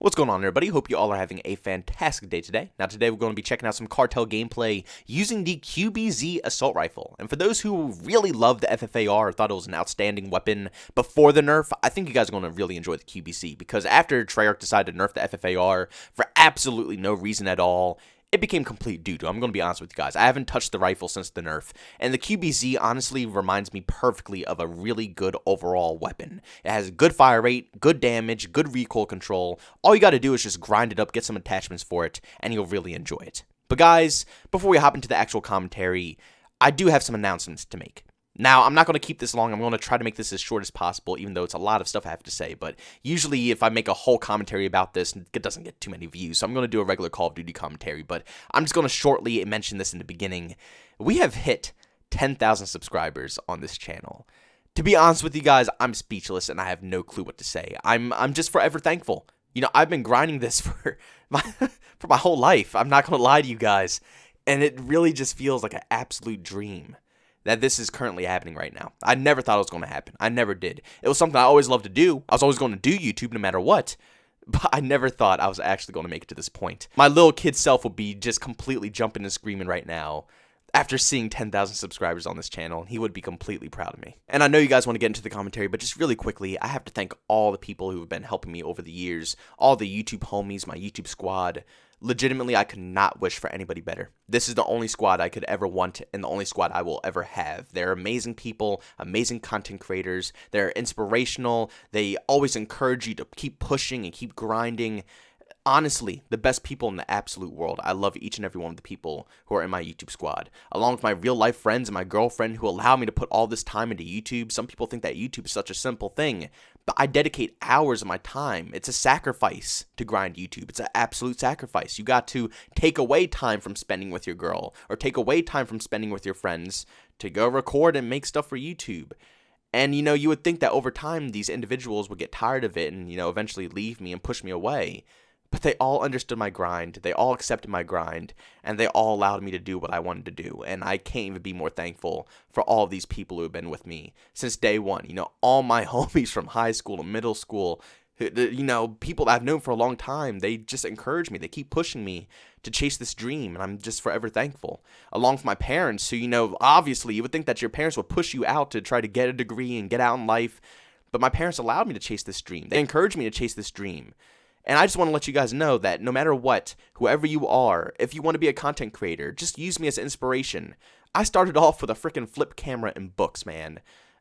What's going on, everybody? Hope you all are having a fantastic day today. Now, today we're going to be checking out some cartel gameplay using the QBZ assault rifle. And for those who really love the FFAR or thought it was an outstanding weapon before the nerf, I think you guys are going to really enjoy the QBZ, because after Treyarch decided to nerf the FFAR for absolutely no reason at all, it became complete doo-doo. I'm going to be honest with you guys. I haven't touched the rifle since the nerf, and the QBZ honestly reminds me perfectly of a really good overall weapon. It has good fire rate, good damage, good recoil control. All you got to do is just grind it up, get some attachments for it, and you'll really enjoy it. But guys, before we hop into the actual commentary, I do have some announcements to make. Now, I'm not going to keep this long. I'm going to try to make this as short as possible, even though it's a lot of stuff I have to say. But usually, if I make a whole commentary about this, it doesn't get too many views. So I'm going to do a regular Call of Duty commentary. But I'm just going to shortly mention this in the beginning. We have hit 10,000 subscribers on this channel. To be honest with you guys, I'm speechless and I have no clue what to say. I'm just forever thankful. You know, I've been grinding this for my whole life. I'm not going to lie to you guys. And it really just feels like an absolute dream that this is currently happening right now. I never thought it was going to happen. I never did. It was something I always loved to do. I was always going to do YouTube no matter what. But I never thought I was actually going to make it to this point. My little kid self would be just completely jumping and screaming right now after seeing 10,000 subscribers on this channel. He would be completely proud of me. And I know you guys want to get into the commentary, but just really quickly, I have to thank all the people who have been helping me over the years. All the YouTube homies, my YouTube squad. Legitimately, I could not wish for anybody better. This is the only squad I could ever want and the only squad I will ever have. They're amazing people, amazing content creators. They're inspirational. They always encourage you to keep pushing and keep grinding. Honestly, the best people in the absolute world. I love each and every one of the people who are in my YouTube squad, along with my real life friends and my girlfriend who allow me to put all this time into YouTube. Some people think that YouTube is such a simple thing, but I dedicate hours of my time. It's a sacrifice to grind YouTube. It's an absolute sacrifice. You got to take away time from spending with your girl or take away time from spending with your friends to go record and make stuff for YouTube. And, you know, you would think that over time these individuals would get tired of it and, you know, eventually leave me and push me away. But they all understood my grind, they all accepted my grind, and they all allowed me to do what I wanted to do. And I can't even be more thankful for all of these people who have been with me since day one. You know, all my homies from high school and middle school, you know, people that I've known for a long time, they just encourage me. They keep pushing me to chase this dream, and I'm just forever thankful. Along with my parents, who, you know, obviously you would think that your parents would push you out to try to get a degree and get out in life. But my parents allowed me to chase this dream. They encouraged me to chase this dream. And I just want to let you guys know that no matter what, whoever you are, if you want to be a content creator, just use me as inspiration. I started off with a freaking flip camera and books, man.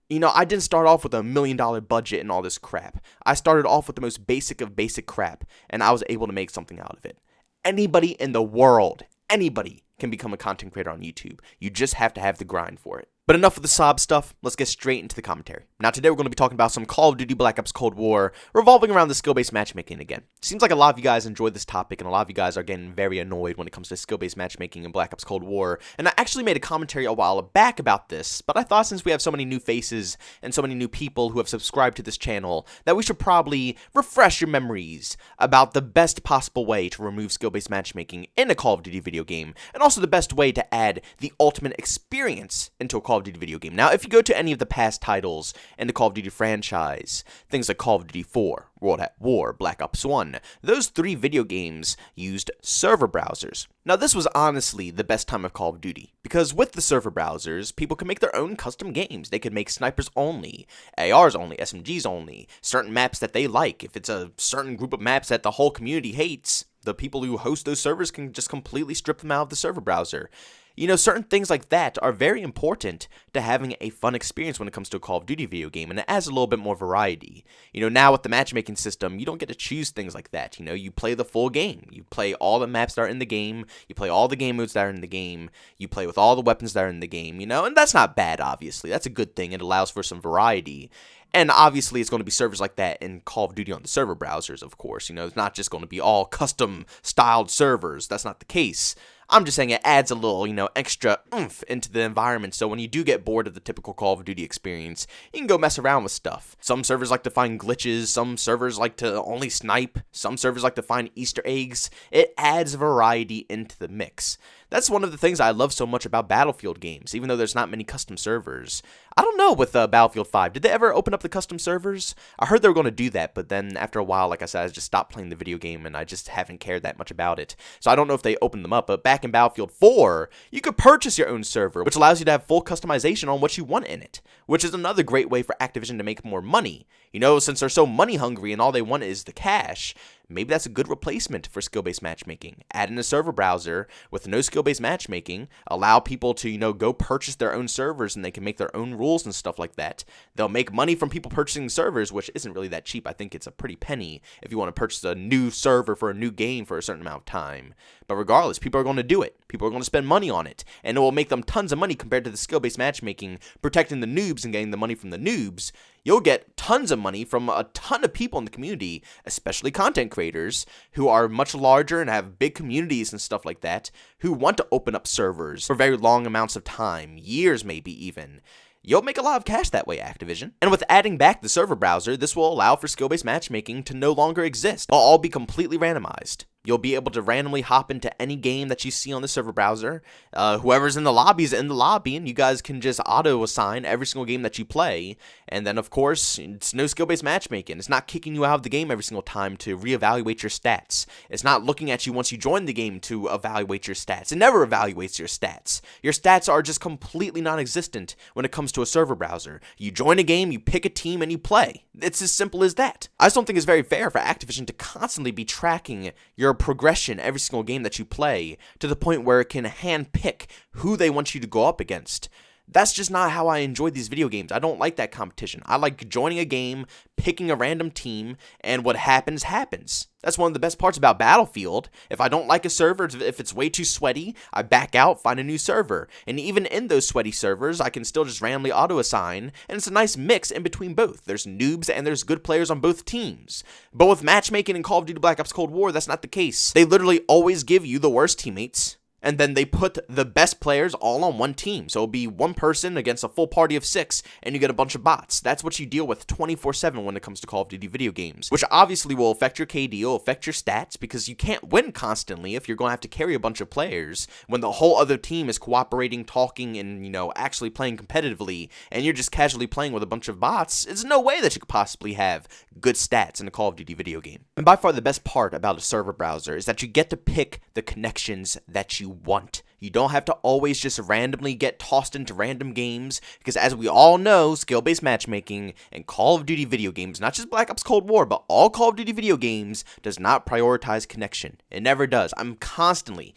You know, I didn't start off with $1 million budget and all this crap. I started off with the most basic of basic crap, and I was able to make something out of it. Anybody in the world, anybody can become a content creator on YouTube. You just have to have the grind for it. But enough of the sob stuff, let's get straight into the commentary. Now today we're going to be talking about some Call of Duty Black Ops Cold War, revolving around the skill-based matchmaking again. Seems like a lot of you guys enjoyed this topic, and a lot of you guys are getting very annoyed when it comes to skill-based matchmaking in Black Ops Cold War. And I actually made a commentary a while back about this, but I thought since we have so many new faces and so many new people who have subscribed to this channel, that we should probably refresh your memories about the best possible way to remove skill-based matchmaking in a Call of Duty video game, and also the best way to add the ultimate experience into a Call of Duty video game. Now, if you go to any of the past titles in the Call of Duty franchise, things like Call of Duty 4, World at War, Black Ops 1, those 3 video games used server browsers. Now, this was honestly the best time of Call of Duty, because with the server browsers, people could make their own custom games. They could make snipers only, ARs only, SMGs only, certain maps that they like. If it's a certain group of maps that the whole community hates, the people who host those servers can just completely strip them out of the server browser. You know, certain things like that are very important to having a fun experience when it comes to a Call of Duty video game, and it adds a little bit more variety. You know, now with the matchmaking system, you don't get to choose things like that. You know, you play the full game. You play all the maps that are in the game. You play all the game modes that are in the game. You play with all the weapons that are in the game, you know, and that's not bad, obviously. That's a good thing. It allows for some variety. And obviously, it's going to be servers like that in Call of Duty on the server browsers, of course. You know, it's not just going to be all custom-styled servers. That's not the case. I'm just saying it adds a little, extra oomph into the environment. So when you do get bored of the typical Call of Duty experience, you can go mess around with stuff. Some servers like to find glitches. Some servers like to only snipe. Some servers like to find Easter eggs. It adds variety into the mix. That's one of the things I love so much about Battlefield games, even though there's not many custom servers. I don't know with Battlefield 5, did they ever open up the custom servers? I heard they were going to do that, but then after a while, like I said, I just stopped playing the video game and I just haven't cared that much about it. So I don't know if they opened them up, but back in Battlefield 4, you could purchase your own server, which allows you to have full customization on what you want in it, which is another great way for Activision to make more money. Since they're so money hungry and all they want is the cash, maybe that's a good replacement for skill-based matchmaking. Add in a server browser with no skill-based matchmaking, allow people to, go purchase their own servers and they can make their own rules and stuff like that. They'll make money from people purchasing servers, which isn't really that cheap. I think it's a pretty penny if you want to purchase a new server for a new game for a certain amount of time. But regardless, people are going to do it. People are going to spend money on it, and it will make them tons of money compared to the skill-based matchmaking, protecting the noobs and getting the money from the noobs. You'll get tons of money from a ton of people in the community, especially content creators, who are much larger and have big communities and stuff like that, who want to open up servers for very long amounts of time, years maybe even. You'll make a lot of cash that way, Activision. And with adding back the server browser, this will allow for skill-based matchmaking to no longer exist. It'll all be completely randomized. You'll be able to randomly hop into any game that you see on the server browser. Whoever's in the lobby is in the lobby, and you guys can just auto-assign every single game that you play. And then, of course, it's no skill-based matchmaking. It's not kicking you out of the game every single time to reevaluate your stats. It's not looking at you once you join the game to evaluate your stats. It never evaluates your stats. Your stats are just completely non-existent when it comes to a server browser. You join a game, you pick a team, and you play. It's as simple as that. I just don't think it's very fair for Activision to constantly be tracking your progression every single game that you play to the point where it can handpick who they want you to go up against. That's just not how I enjoy these video games. I don't like that competition. I like joining a game, picking a random team, and what happens, happens. That's one of the best parts about Battlefield. If I don't like a server, if it's way too sweaty, I back out, find a new server. And even in those sweaty servers, I can still just randomly auto-assign, and it's a nice mix in between both. There's noobs and there's good players on both teams. But with matchmaking in Call of Duty Black Ops Cold War, that's not the case. They literally always give you the worst teammates, and then they put the best players all on one team. So it'll be one person against a full party of 6, and you get a bunch of bots. That's what you deal with 24/7 when it comes to Call of Duty video games, which obviously will affect your KD, will affect your stats, because you can't win constantly if you're going to have to carry a bunch of players when the whole other team is cooperating, talking, and, actually playing competitively, and you're just casually playing with a bunch of bots. There's no way that you could possibly have good stats in a Call of Duty video game. And by far the best part about a server browser is that you get to pick the connections that you want. You don't have to always just randomly get tossed into random games, because as we all know, skill-based matchmaking in Call of Duty video games, not just Black Ops Cold War, but all Call of Duty video games, does not prioritize connection. It never does. I'm constantly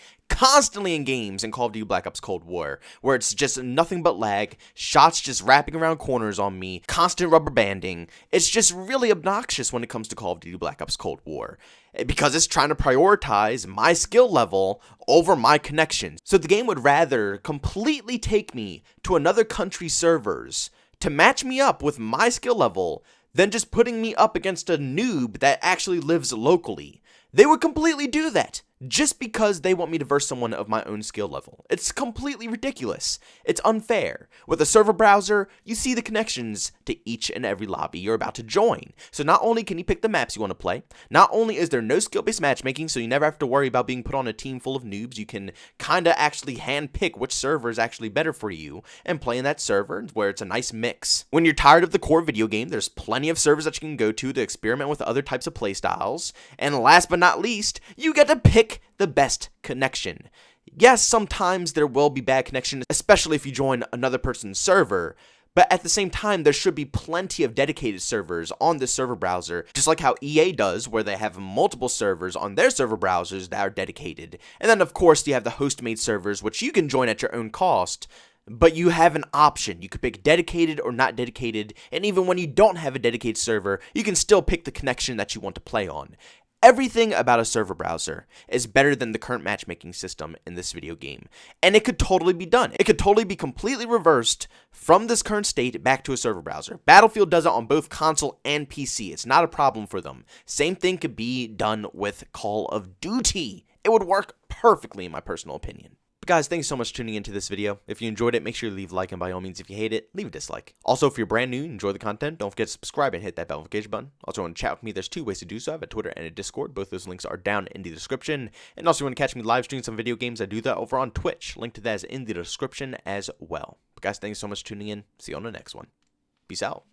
in games in Call of Duty Black Ops Cold War where it's just nothing but lag, shots just wrapping around corners on me, constant rubber banding. It's just really obnoxious when it comes to Call of Duty Black Ops Cold War, because it's trying to prioritize my skill level over my connections. So the game would rather completely take me to another country's servers to match me up with my skill level than just putting me up against a noob that actually lives locally. They would completely do that just because they want me to verse someone of my own skill level. It's completely ridiculous. It's unfair. With a server browser, you see the connections to each and every lobby you're about to join. So not only can you pick the maps you want to play, not only is there no skill-based matchmaking, so you never have to worry about being put on a team full of noobs, you can kind of actually hand-pick which server is actually better for you and play in that server where it's a nice mix. When you're tired of the core video game, there's plenty of servers that you can go to experiment with other types of playstyles. And last but not least, you get to pick the best connection. Yes, sometimes there will be bad connection, especially if you join another person's server, but at the same time, there should be plenty of dedicated servers on this server browser, just like how EA does, where they have multiple servers on their server browsers that are dedicated. And then, of course, you have the host-made servers, which you can join at your own cost, but you have an option. You could pick dedicated or not dedicated, and even when you don't have a dedicated server, you can still pick the connection that you want to play on. Everything about a server browser is better than the current matchmaking system in this video game, and it could totally be done. It could totally be completely reversed from this current state back to a server browser. Battlefield does it on both console and PC. It's not a problem for them. Same thing could be done with Call of Duty. It would work perfectly in my personal opinion. But guys, thanks so much for tuning into this video. If you enjoyed it, make sure you leave a like, and by all means, if you hate it, leave a dislike. Also, if you're brand new and enjoy the content, don't forget to subscribe and hit that bell notification button. Also, want to chat with me, there's 2 ways to do so. I have a Twitter and a Discord. Both those links are down in the description. And also, if you want to catch me live streaming some video games, I do that over on Twitch. Link to that is in the description as well. But guys, thanks so much for tuning in. See you on the next one. Peace out.